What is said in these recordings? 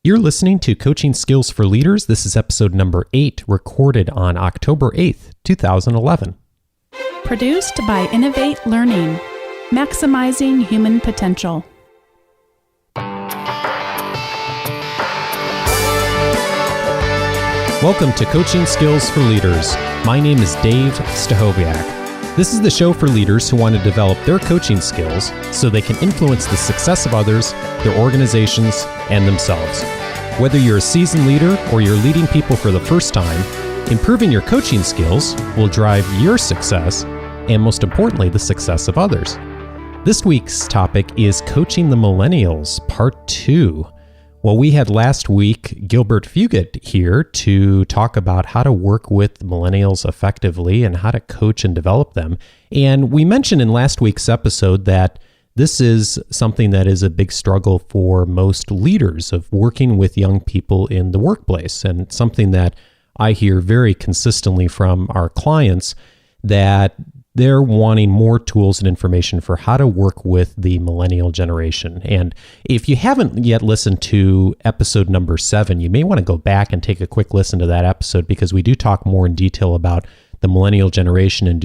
You're listening to Coaching Skills for Leaders. This is episode number 8, recorded on October 8th, 2011. Produced by Innovate Learning, maximizing human potential. Welcome to Coaching Skills for Leaders. My name is Dave Stachowiak. This is the show for leaders who want to develop their coaching skills so they can influence the success of others, their organizations, and themselves. Whether you're a seasoned leader or you're leading people for the first time, improving your coaching skills will drive your success and, most importantly, the success of others. This week's topic is Coaching the Millennials, Part 2. Well, we had last week Gilbert Fugit here to talk about how to work with millennials effectively and how to coach and develop them. And we mentioned in last week's episode that this is something that is a big struggle for most leaders of working with young people in the workplace, and something that I hear very consistently from our clients, that they're wanting more tools and information for how to work with the millennial generation. And if you haven't yet listened to episode number 7, you may want to go back and take a quick listen to that episode, because we do talk more in detail about the millennial generation and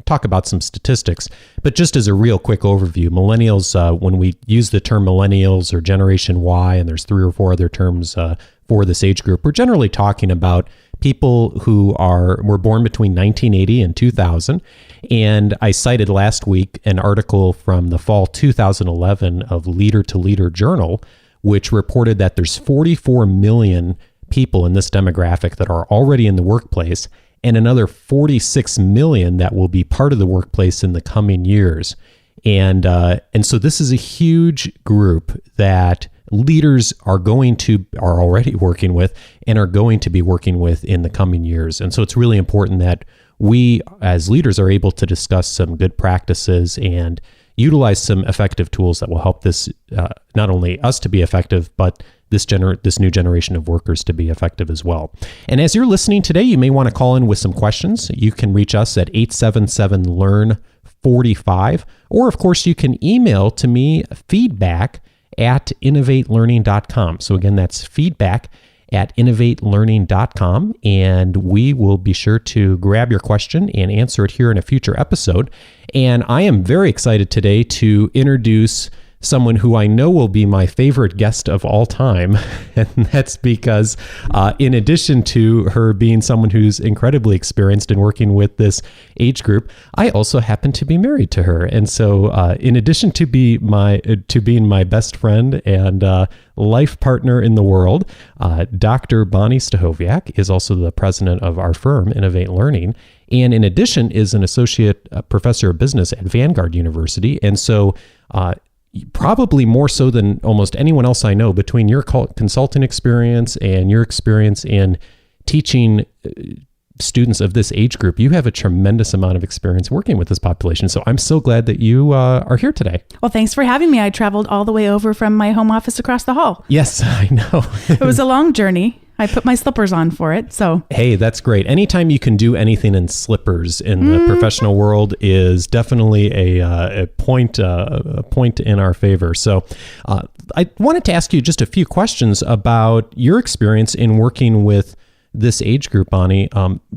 talk about some statistics. But just as a real quick overview, millennials, when we use the term millennials or Generation Y, and there's 3 or 4 other terms for this age group, we're generally talking about people who were born between 1980 and 2000. And I cited last week an article from the fall 2011 of Leader to Leader Journal, which reported that there's 44 million people in this demographic that are already in the workplace, and another 46 million that will be part of the workplace in the coming years. And so this is a huge group that leaders are already working with and are going to be working with in the coming years. And so it's really important that we as leaders are able to discuss some good practices and utilize some effective tools that will help this, not only us to be effective, but this new generation of workers to be effective as well. And as you're listening today, you may want to call in with some questions. You can reach us at 877-LEARN-45, or of course you can email to me feedback@innovatelearning.com. So again, that's feedback@innovatelearning.com, and we will be sure to grab your question and answer it here in a future episode. And I am very excited today to introduce someone who I know will be my favorite guest of all time. And that's because in addition to her being someone who's incredibly experienced in working with this age group, I also happen to be married to her. And so in addition to being my best friend and life partner in the world, Dr. Bonni Stachowiak is also the president of our firm, Innovate Learning. And in addition is an associate professor of business at Vanguard University. And so probably more so than almost anyone else I know, between your consulting experience and your experience in teaching students of this age group, you have a tremendous amount of experience working with this population. So I'm so glad that you are here today. Well, thanks for having me. I traveled all the way over from my home office across the hall. Yes, I know. It was a long journey. I put my slippers on for it. So hey, that's great. Anytime you can do anything in slippers in the professional world is definitely a point in our favor. So I wanted to ask you just a few questions about your experience in working with this age group, Bonni.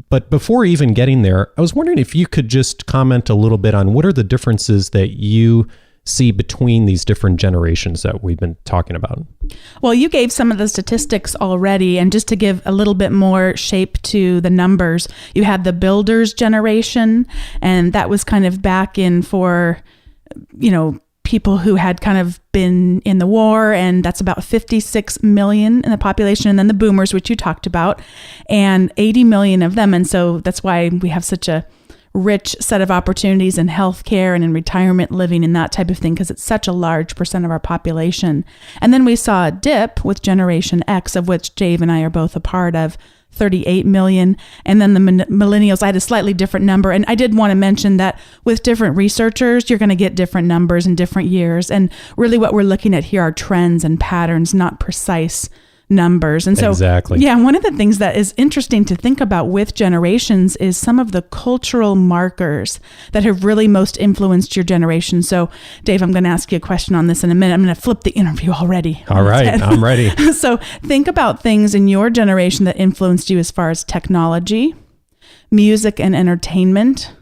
But before even getting there, I was wondering if you could just comment a little bit on what are the differences that you see between these different generations that we've been talking about. Well, you gave some of the statistics already, and just to give a little bit more shape to the numbers, you had the builders generation, and that was kind of back in for, people who had kind of been in the war, and that's about 56 million in the population, and then the boomers, which you talked about, and 80 million of them. And so that's why we have such a rich set of opportunities in healthcare and in retirement living and that type of thing, because it's such a large percent of our population. And then we saw a dip with Generation X, of which Dave and I are both a part of, 38 million. And then the millennials, I had a slightly different number. And I did want to mention that with different researchers, you're going to get different numbers in different years. And really what we're looking at here are trends and patterns, not precise numbers. And so, exactly. Yeah, one of the things that is interesting to think about with generations is some of the cultural markers that have really most influenced your generation. So, Dave, I'm going to ask you a question on this in a minute. I'm going to flip the interview already. All right, I'm ready. So think about things in your generation that influenced you as far as technology, music and entertainment,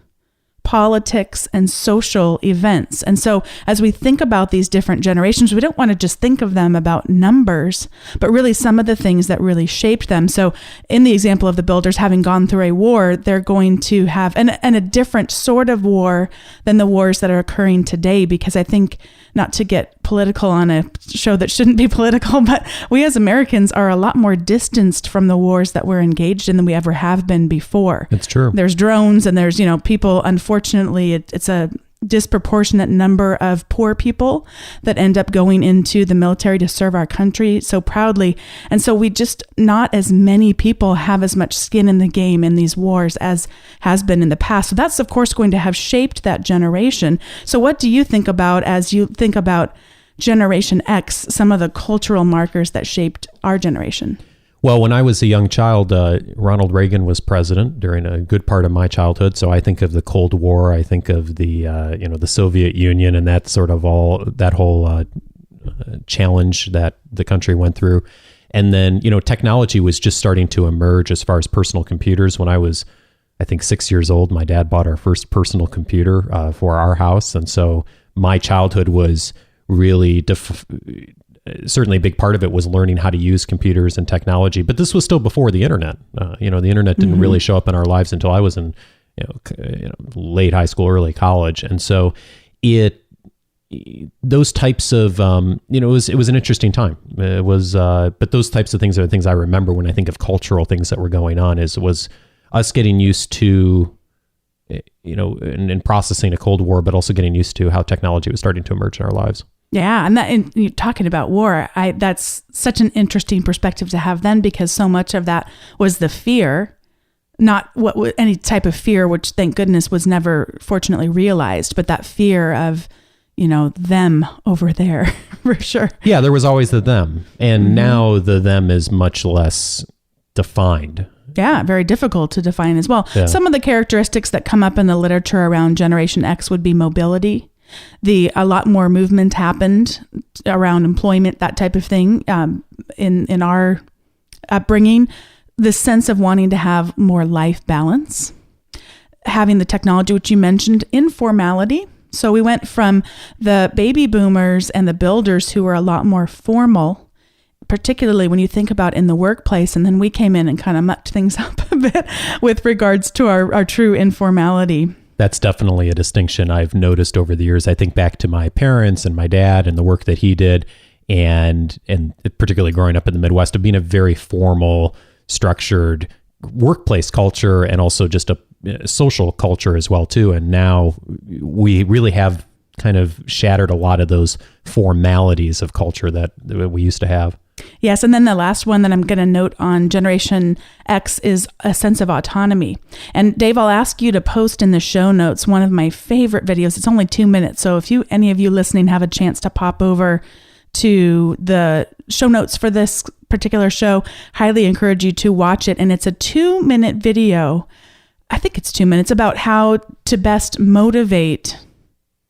politics, and social events. And so as we think about these different generations, we don't want to just think of them about numbers, but really some of the things that really shaped them. So in the example of the builders having gone through a war, they're going to have and a different sort of war than the wars that are occurring today, because I think, not to get political on a show that shouldn't be political, but we as Americans are a lot more distanced from the wars that we're engaged in than we ever have been before. It's true. There's drones and there's, people, unfortunately, it's a disproportionate number of poor people that end up going into the military to serve our country so proudly. And so we just, not as many people have as much skin in the game in these wars as has been in the past. So that's, of course, going to have shaped that generation. So what do you think about as you think about Generation X, some of the cultural markers that shaped our generation? Well, when I was a young child, Ronald Reagan was president during a good part of my childhood. So I think of the Cold War. I think of the the Soviet Union and that whole challenge that the country went through. And then technology was just starting to emerge as far as personal computers. When I was, I think, 6 years old, my dad bought our first personal computer for our house, and so my childhood was really certainly a big part of it was learning how to use computers and technology. But this was still before the internet. The internet didn't really show up in our lives until I was in late high school, early college. And so those types of, it was an interesting time. It was, but those types of things are the things I remember when I think of cultural things that were going on. Was us getting used to, and processing a Cold War, but also getting used to how technology was starting to emerge in our lives. Yeah, and you're talking about war, that's such an interesting perspective to have then, because so much of that was the fear, not any type of fear, which thank goodness was never fortunately realized, but that fear of, them over there, for sure. Yeah, there was always the them, and now the them is much less defined. Yeah, very difficult to define as well. Yeah. Some of the characteristics that come up in the literature around Generation X would be mobility. A lot more movement happened around employment, that type of thing, in our upbringing. The sense of wanting to have more life balance, having the technology, which you mentioned, informality. So we went from the baby boomers and the builders who were a lot more formal, particularly when you think about in the workplace, and then we came in and kind of mucked things up a bit with regards to our true informality. That's definitely a distinction I've noticed over the years. I think back to my parents and my dad and the work that he did, and particularly growing up in the Midwest, of being a very formal, structured workplace culture, and also just a social culture as well too. And now we really have kind of shattered a lot of those formalities of culture that we used to have. Yes. And then the last one that I'm going to note on Generation X is a sense of autonomy. And Dave, I'll ask you to post in the show notes one of my favorite videos. It's only 2 minutes. So if any of you listening have a chance to pop over to the show notes for this particular show, highly encourage you to watch it. And it's a 2-minute video. I think it's 2 minutes about how to best motivate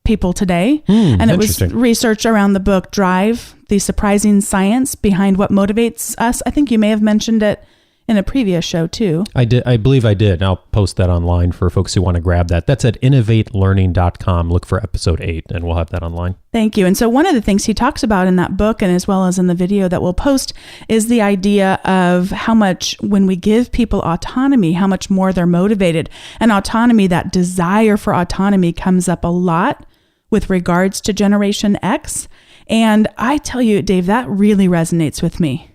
people today. And it was research around the book Drive, the surprising science behind what motivates us. I think you may have mentioned it in a previous show too. I believe I did. And I'll post that online for folks who want to grab that. That's at innovatelearning.com. Look for episode 8 and we'll have that online. Thank you. And so one of the things he talks about in that book, and as well as in the video that we'll post, is the idea of how much, when we give people autonomy, how much more they're motivated. And autonomy, that desire for autonomy, comes up a lot with regards to Generation X. And I tell you, Dave, that really resonates with me.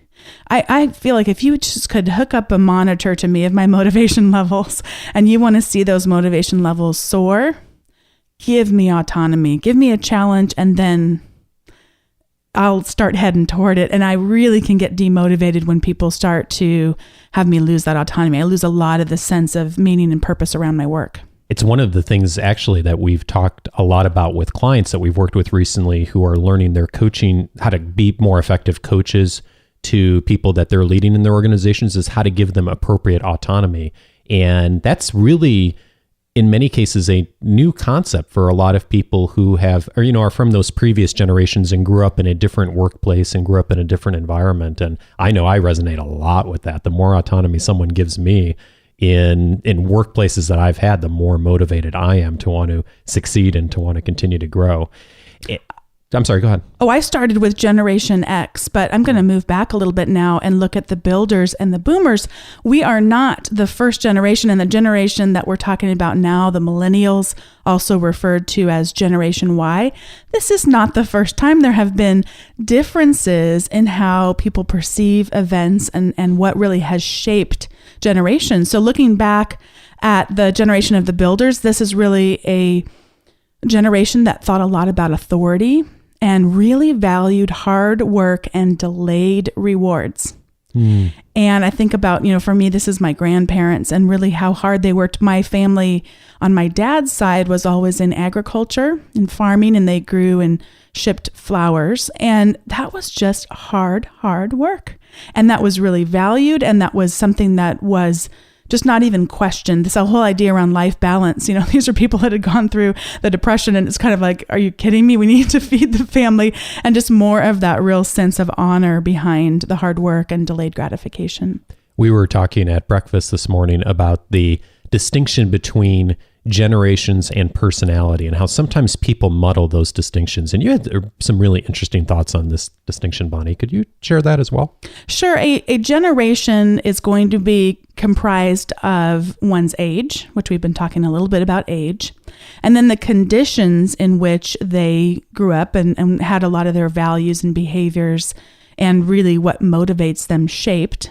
I feel like if you just could hook up a monitor to me of my motivation levels, and you want to see those motivation levels soar, give me autonomy, give me a challenge, and then I'll start heading toward it. And I really can get demotivated when people start to have me lose that autonomy. I lose a lot of the sense of meaning and purpose around my work. It's one of the things actually that we've talked a lot about with clients that we've worked with recently who are learning their coaching, how to be more effective coaches, to people that they're leading in their organizations is how to give them appropriate autonomy. And that's really, in many cases, a new concept for a lot of people who have, or, are from those previous generations and grew up in a different workplace and grew up in a different environment. And I know I resonate a lot with that. The more autonomy someone gives me in workplaces that I've had, the more motivated I am to want to succeed and to want to continue to grow. I'm sorry, go ahead. Oh, I started with Generation X, but I'm going to move back a little bit now and look at the builders and the boomers. We are not the first generation, and the generation that we're talking about now, the millennials, also referred to as Generation Y. This is not the first time. There have been differences in how people perceive events and what really has shaped generations. So looking back at the generation of the builders, this is really a generation that thought a lot about authority and really valued hard work and delayed rewards. And I think about, for me, this is my grandparents and really how hard they worked. My family on my dad's side was always in agriculture and farming, and they grew and shipped flowers. And that was just hard work. And that was really valued. And that was something that was just not even questioned. This whole idea around life balance, these are people that had gone through the Depression, and it's kind of like, are you kidding me? We need to feed the family, and just more of that real sense of honor behind the hard work and delayed gratification. We were talking at breakfast this morning about the distinction between generations and personality and how sometimes people muddle those distinctions. And you had some really interesting thoughts on this distinction, Bonni. Could you share that as well? Sure. A generation is going to be comprised of one's age, which we've been talking a little bit about age, and then the conditions in which they grew up and had a lot of their values and behaviors and really what motivates them shaped.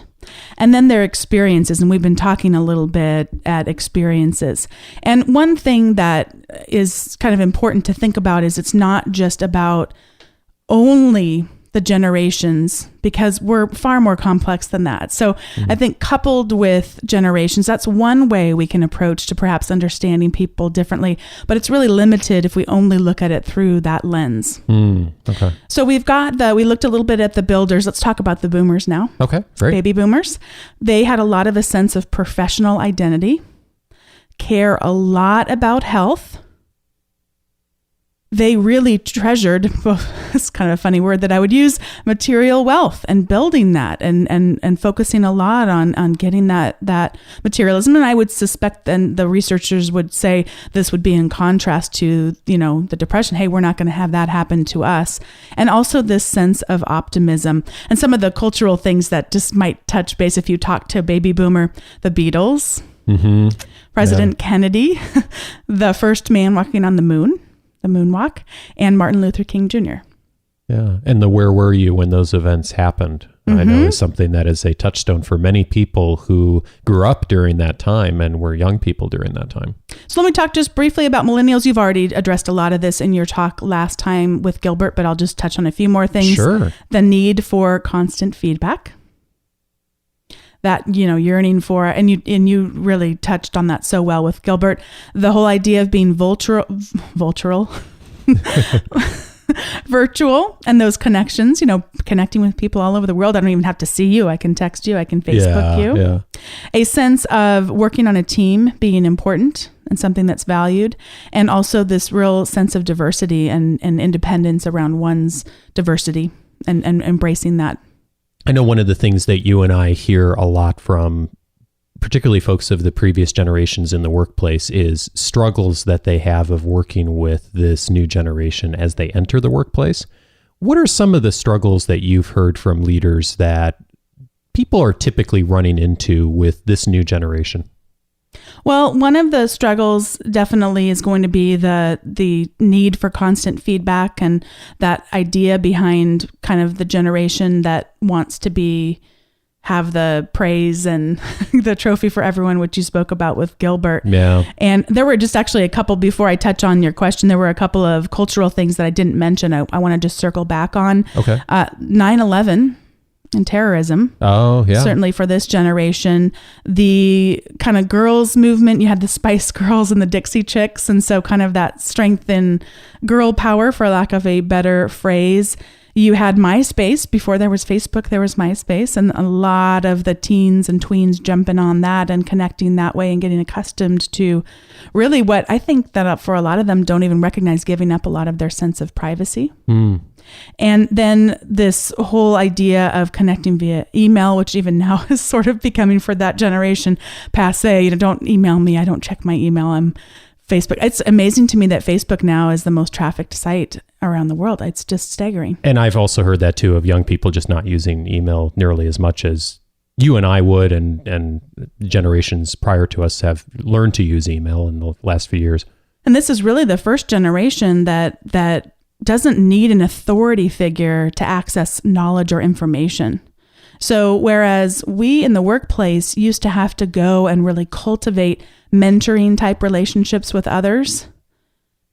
And then their experiences, and we've been talking a little bit at experiences. And one thing that is kind of important to think about is it's not just about only the generations, because we're far more complex than that. So I think coupled with generations, that's one way we can approach to perhaps understanding people differently, but it's really limited if we only look at it through that lens. Okay. So we looked a little bit at the builders. Let's talk about the boomers now. Okay, great. Baby boomers. They had a lot of a sense of professional identity, care a lot about health. They really treasured, it's kind of a funny word that I would use, material wealth and building that and focusing a lot on getting that materialism. And I would suspect then the researchers would say this would be in contrast to, the Depression. Hey, we're not going to have that happen to us. And also this sense of optimism and some of the cultural things that just might touch base if you talk to a baby boomer, the Beatles, President Kennedy, the first man walking on the moon, the moonwalk, and Martin Luther King Jr. Yeah. And the where were you when those events happened? I know is something that is a touchstone for many people who grew up during that time and were young people during that time. So let me talk just briefly about millennials. You've already addressed a lot of this in your talk last time with Gilbert, but I'll just touch on a few more things. Sure. The need for constant feedback. That, yearning for, and you really touched on that so well with Gilbert, the whole idea of being virtual, and those connections, connecting with people all over the world. I don't even have to see you. I can text you. I can Facebook you. Yeah. A sense of working on a team being important and something that's valued. And also this real sense of diversity and independence around one's diversity and embracing that. I know one of the things that you and I hear a lot from particularly folks of the previous generations in the workplace is struggles that they have of working with this new generation as they enter the workplace. What are some of the struggles that you've heard from leaders that people are typically running into with this new generation? Well, one of the struggles definitely is going to be the need for constant feedback and that idea behind kind of the generation that wants to have the praise and the trophy for everyone, which you spoke about with Gilbert. Yeah. And there were just actually a couple, before I touch on your question, there were a couple of cultural things that I didn't mention. I want to just circle back on. Okay. 9/11. And terrorism. Oh, yeah. Certainly for this generation. The kind of girls movement, you had the Spice Girls and the Dixie Chicks. And so kind of that strength in girl power, for lack of a better phrase. You had MySpace. Before there was Facebook, there was MySpace, and a lot of the teens and tweens jumping on that and connecting that way and getting accustomed to really what I think that for a lot of them don't even recognize, giving up a lot of their sense of privacy. And then this whole idea of connecting via email, which even now is sort of becoming for that generation passe. Don't email me. I don't check my email. I'm Facebook. It's amazing to me that Facebook now is the most trafficked site around the world. It's just staggering. And I've also heard that too, of young people just not using email nearly as much as you and I would, and generations prior to us have learned to use email in the last few years. And this is really the first generation that doesn't need an authority figure to access knowledge or information. So whereas we in the workplace used to have to go and really cultivate mentoring type relationships with others,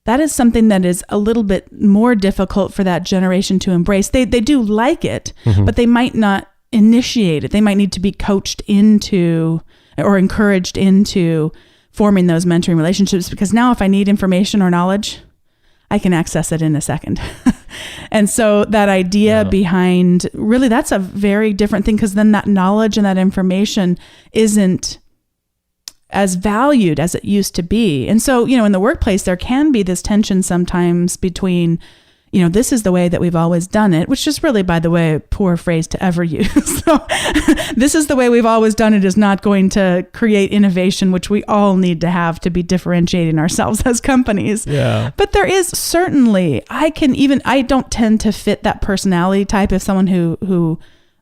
that is something that is a little bit more difficult for that generation to embrace. They do like it, but they might not initiate it. They might need to be coached into or encouraged into forming those mentoring relationships, because now if I need information or knowledge, I can access it in a second. And so that idea behind, really, that's a very different thing, because then that knowledge and that information isn't as valued as it used to be. And so, in the workplace, there can be this tension sometimes between, this is the way that we've always done it, which is really, by the way, a poor phrase to ever use. So this is the way we've always done it is not going to create innovation, which we all need to have to be differentiating ourselves as companies. Yeah. But there is certainly, I don't tend to fit that personality type. If someone who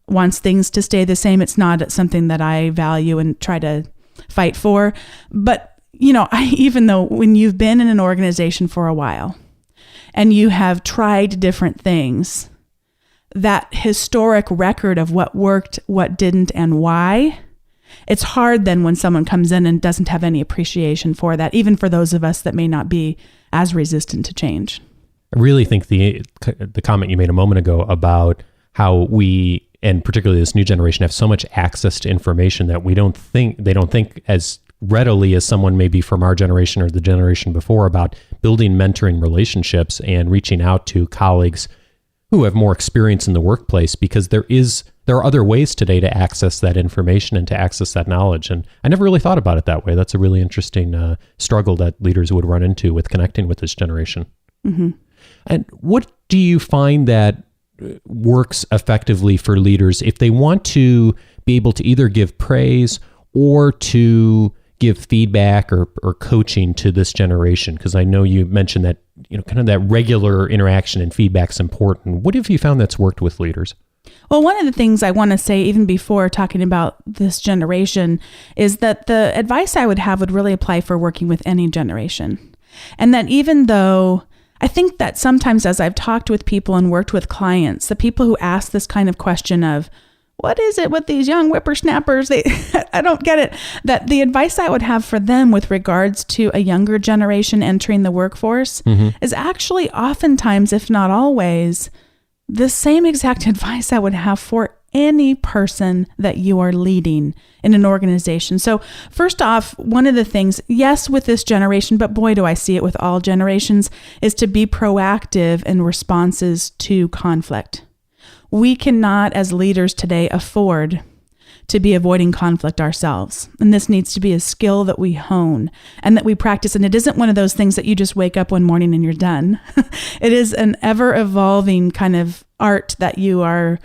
wants things to stay the same, it's not something that I value and try to fight for. But, even though when you've been in an organization for a while, and you have tried different things, that historic record of what worked, what didn't, and why, it's hard then when someone comes in and doesn't have any appreciation for that, even for those of us that may not be as resistant to change. I really think the comment you made a moment ago about how we, and particularly this new generation, have so much access to information that they don't think as readily as someone maybe from our generation or the generation before about building mentoring relationships and reaching out to colleagues who have more experience in the workplace, because there are other ways today to access that information and to access that knowledge. And I never really thought about it that way. That's a really interesting struggle that leaders would run into with connecting with this generation. And what do you find that works effectively for leaders if they want to be able to either give praise or to give feedback or coaching to this generation? Because I know you mentioned that, kind of that regular interaction and feedback's important. What have you found that's worked with leaders? Well, one of the things I want to say, even before talking about this generation, is that the advice I would have would really apply for working with any generation. And that even though I think that sometimes as I've talked with people and worked with clients, the people who ask this kind of question of, what is it with these young whippersnappers? I don't get it. That the advice I would have for them with regards to a younger generation entering the workforce is actually oftentimes, if not always, the same exact advice I would have for any person that you are leading in an organization. So first off, one of the things, yes, with this generation, but boy, do I see it with all generations, is to be proactive in responses to conflict. We cannot, as leaders today, afford to be avoiding conflict ourselves. And this needs to be a skill that we hone and that we practice. And it isn't one of those things that you just wake up one morning and you're done. It is an ever-evolving kind of art that you are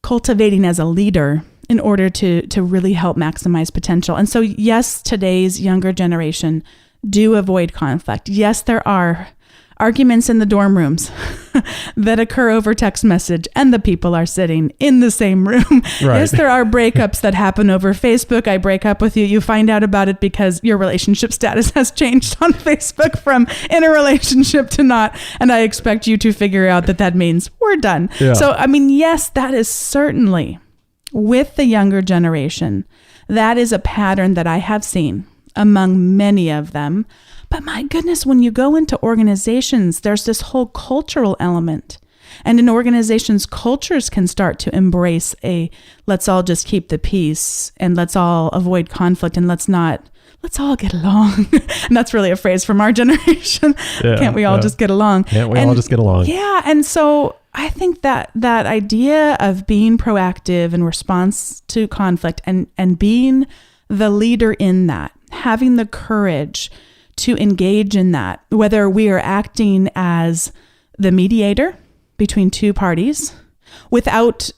cultivating as a leader in order to really help maximize potential. And so, yes, today's younger generation do avoid conflict. Yes, there are arguments in the dorm rooms that occur over text message and the people are sitting in the same room. Right. Yes, there are breakups that happen over Facebook. I break up with you. You find out about it because your relationship status has changed on Facebook from in a relationship to not. And I expect you to figure out that means we're done. Yeah. So, yes, that is certainly with the younger generation. That is a pattern that I have seen among many of them. But my goodness, when you go into organizations, there's this whole cultural element. And in organizations, cultures can start to embrace let's all just keep the peace and let's all avoid conflict and let's all get along. And that's really a phrase from our generation. Yeah, Can't we all just get along? Can't we all just get along? Yeah. And so I think that idea of being proactive in response to conflict and being the leader in that, having the courage to engage in that, whether we are acting as the mediator between two parties without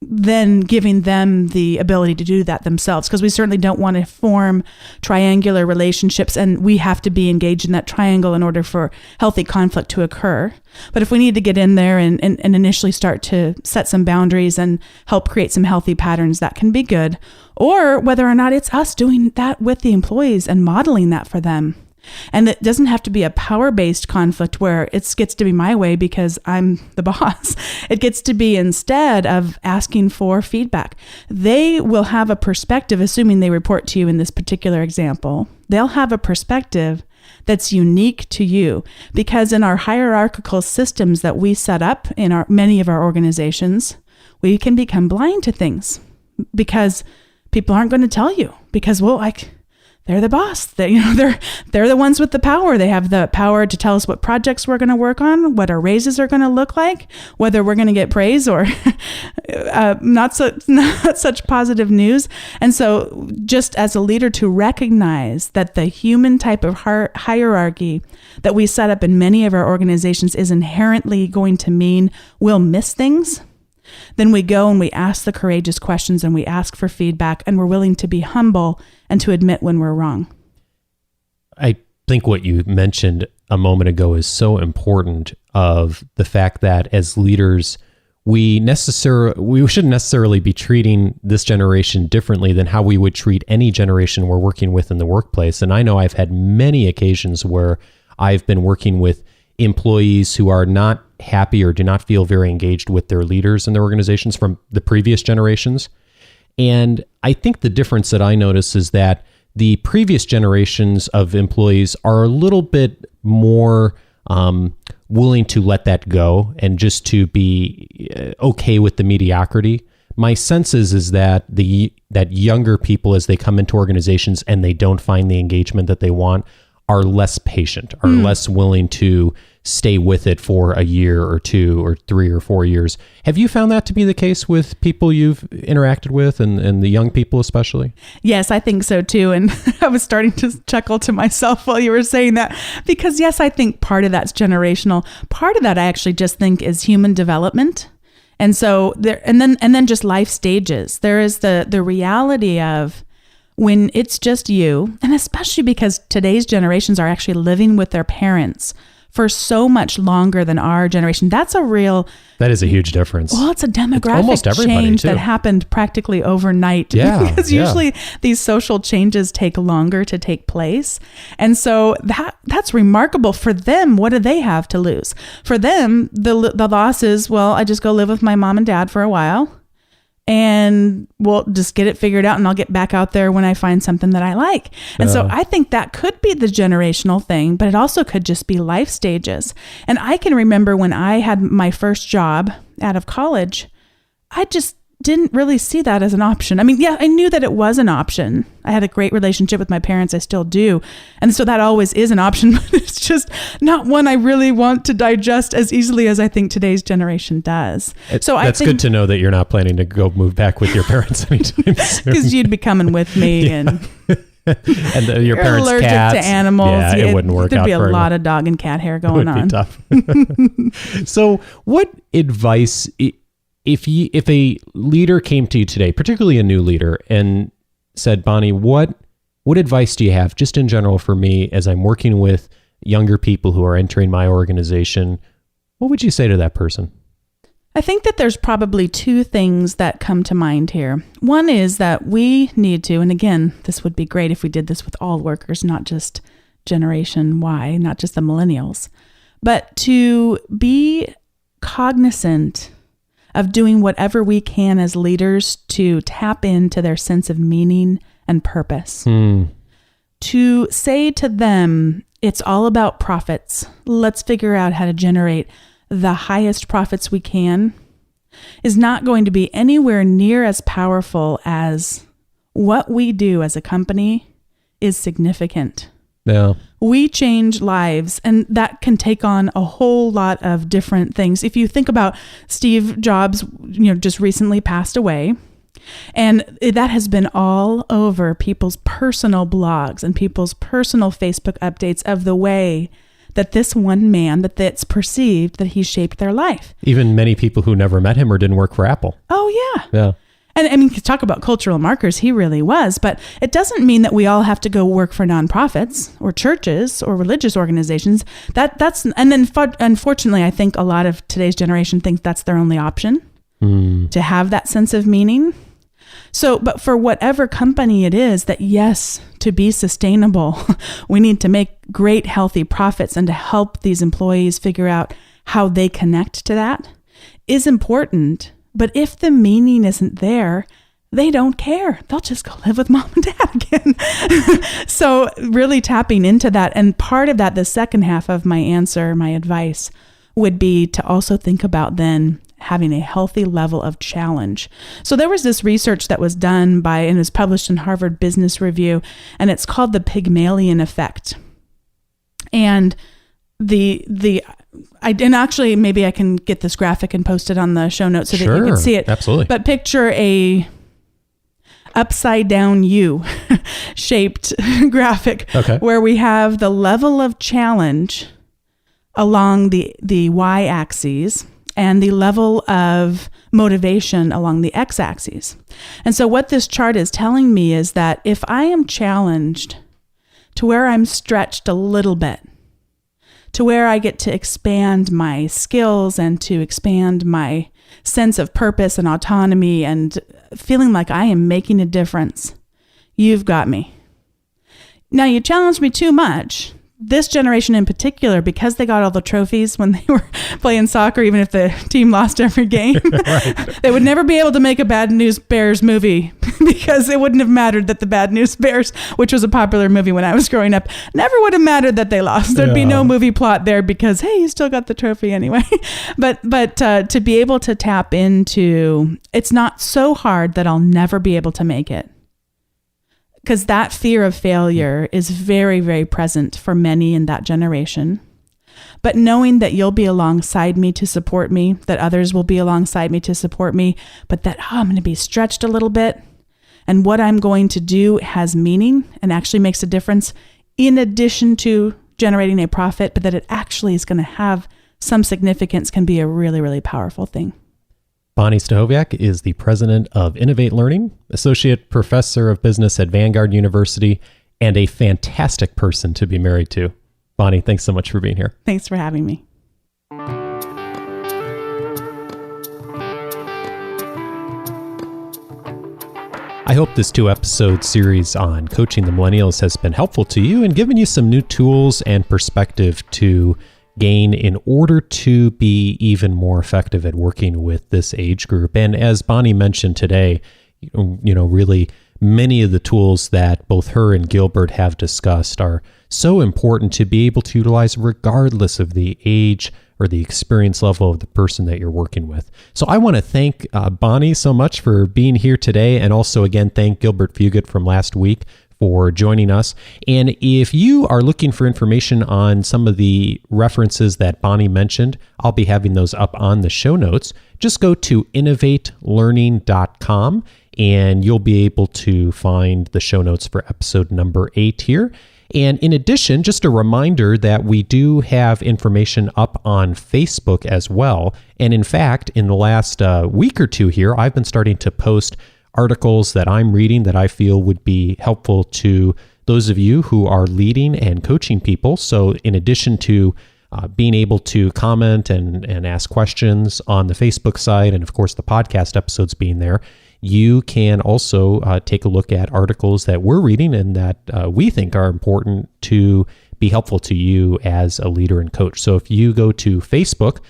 then giving them the ability to do that themselves, because we certainly don't want to form triangular relationships and we have to be engaged in that triangle in order for healthy conflict to occur. But if we need to get in there and initially start to set some boundaries and help create some healthy patterns, that can be good. Or whether or not it's us doing that with the employees and modeling that for them. And it doesn't have to be a power-based conflict where it gets to be my way because I'm the boss. It gets to be instead of asking for feedback. They will have a perspective, assuming they report to you in this particular example. They'll have a perspective that's unique to you, because in our hierarchical systems that we set up in many of our organizations, we can become blind to things because people aren't going to tell you because, they're the boss. They're the ones with the power. They have the power to tell us what projects we're going to work on, what our raises are going to look like, whether we're going to get praise or not such positive news. And so just as a leader to recognize that the human type of hierarchy that we set up in many of our organizations is inherently going to mean we'll miss things. Then we go and we ask the courageous questions and we ask for feedback, and we're willing to be humble and to admit when we're wrong. I think what you mentioned a moment ago is so important, of the fact that as leaders, we shouldn't necessarily be treating this generation differently than how we would treat any generation we're working with in the workplace. And I know I've had many occasions where I've been working with employees who are not happy or do not feel very engaged with their leaders in their organizations from the previous generations. And I think the difference that I notice is that the previous generations of employees are a little bit more willing to let that go and just to be okay with the mediocrity. My sense is that that younger people, as they come into organizations and they don't find the engagement that they want, are less patient, are less willing to stay with it for a year or 2 or 3 or 4 years. Have you found that to be the case with people you've interacted with and the young people especially? Yes, I think so too. And I was starting to chuckle to myself while you were saying that, because yes, I think part of that's generational. Part of that I actually just think is human development. And so and then just life stages. There is the reality of when it's just you, and especially because today's generations are actually living with their parents for so much longer than our generation. That is a huge difference. Well, it's a demographic change that happened practically overnight. Yeah, because usually these social changes take longer to take place. And so that's remarkable for them. What do they have to lose? For them, the loss is, I just go live with my mom and dad for a while, and we'll just get it figured out, and I'll get back out there when I find something that I like. And so I think that could be the generational thing, but it also could just be life stages. And I can remember when I had my first job out of college, I just didn't really see that as an option. I mean, yeah, I knew that it was an option. I had a great relationship with my parents. I still do. And so that always is an option, but it's just not one I really want to digest as easily as I think today's generation does. That's good to know that you're not planning to go move back with your parents anytime soon. Because you'd be coming with me and your parents' allergic cats. To animals. Yeah, it wouldn't work out. There'd be a lot of dog and cat hair going on. It would be tough. So what advice... If a leader came to you today, particularly a new leader, and said, Bonni, what advice do you have just in general for me as I'm working with younger people who are entering my organization, what would you say to that person? I think that there's probably 2 things that come to mind here. One is that we need to, and again, this would be great if we did this with all workers, not just Generation Y, not just the millennials, but to be cognizant of doing whatever we can as leaders to tap into their sense of meaning and purpose. To say to them, it's all about profits. Let's figure out how to generate the highest profits we can, is not going to be anywhere near as powerful as what we do as a company is significant. Yeah. we change lives, and that can take on a whole lot of different things. If you think about Steve Jobs, just recently passed away, and that has been all over people's personal blogs and people's personal Facebook updates of the way that this one man, that it's perceived that he shaped their life. Even many people who never met him or didn't work for Apple. Oh, yeah. Yeah. And I mean, talk about cultural markers, he really was, but it doesn't mean that we all have to go work for nonprofits or churches or religious organizations. Unfortunately, I think a lot of today's generation thinks that's their only option to have that sense of meaning. So, but for whatever company it is that, yes, to be sustainable, we need to make great, healthy profits, and to help these employees figure out how they connect to that is important. But if the meaning isn't there, they don't care. They'll just go live with mom and dad again. So really tapping into that. And part of that, the second half of my answer, my advice, would be to also think about then having a healthy level of challenge. So there was this research that was done and it was published in Harvard Business Review, and it's called the Pygmalion effect. And and actually, maybe I can get this graphic and post it on the show notes so that you can see it. Absolutely. But picture a upside down U shaped graphic where we have the level of challenge along the y-axis and the level of motivation along the x-axis. And so what this chart is telling me is that if I am challenged to where I'm stretched a little bit, to where I get to expand my skills and to expand my sense of purpose and autonomy and feeling like I am making a difference, you've got me. Now, you challenge me too much. This generation in particular, because they got all the trophies when they were playing soccer, even if the team lost every game, they would never be able to make a Bad News Bears movie because it wouldn't have mattered that the Bad News Bears, which was a popular movie when I was growing up, never would have mattered that they lost. There'd be no movie plot there because, hey, you still got the trophy anyway. But to be able to tap into, it's not so hard that I'll never be able to make it. Because that fear of failure is very, very present for many in that generation. But knowing that you'll be alongside me to support me, that others will be alongside me to support me, but that I'm going to be stretched a little bit, and what I'm going to do has meaning and actually makes a difference in addition to generating a profit, but that it actually is going to have some significance, can be a really, really powerful thing. Bonni Stachowiak is the president of Innovate Learning, associate professor of business at Vanguard University, and a fantastic person to be married to. Bonni, thanks so much for being here. Thanks for having me. I hope this 2-episode series on coaching the millennials has been helpful to you and given you some new tools and perspective to gain in order to be even more effective at working with this age group. And as Bonni mentioned today, really many of the tools that both her and Gilbert have discussed are so important to be able to utilize regardless of the age or the experience level of the person that you're working with. So I want to thank Bonni so much for being here today, and also again thank Gilbert Fugit from last week for joining us. And if you are looking for information on some of the references that Bonni mentioned, I'll be having those up on the show notes. Just go to innovatelearning.com and you'll be able to find the show notes for episode number 8 here. And in addition, just a reminder that we do have information up on Facebook as well. And in fact, in the last week or two here, I've been starting to post articles that I'm reading that I feel would be helpful to those of you who are leading and coaching people. So in addition to being able to comment and ask questions on the Facebook site, and of course the podcast episodes being there, you can also take a look at articles that we're reading and that we think are important to be helpful to you as a leader and coach. So if you go to Facebook,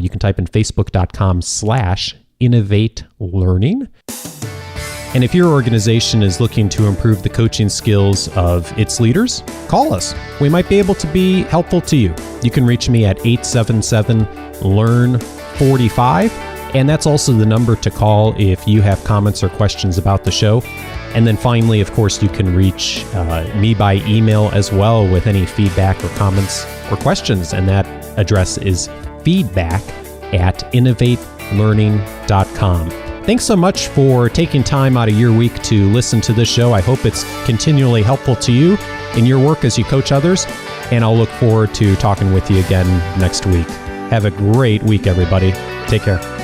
you can type in facebook.com/Innovate Learning. And if your organization is looking to improve the coaching skills of its leaders, call us. We might be able to be helpful to you. You can reach me at 877-LEARN-45. And that's also the number to call if you have comments or questions about the show. And then finally, of course, you can reach me by email as well with any feedback or comments or questions. And that address is feedback@innovatelearning.com. Thanks so much for taking time out of your week to listen to this show. I hope it's continually helpful to you in your work as you coach others. And I'll look forward to talking with you again next week. Have a great week, everybody. Take care.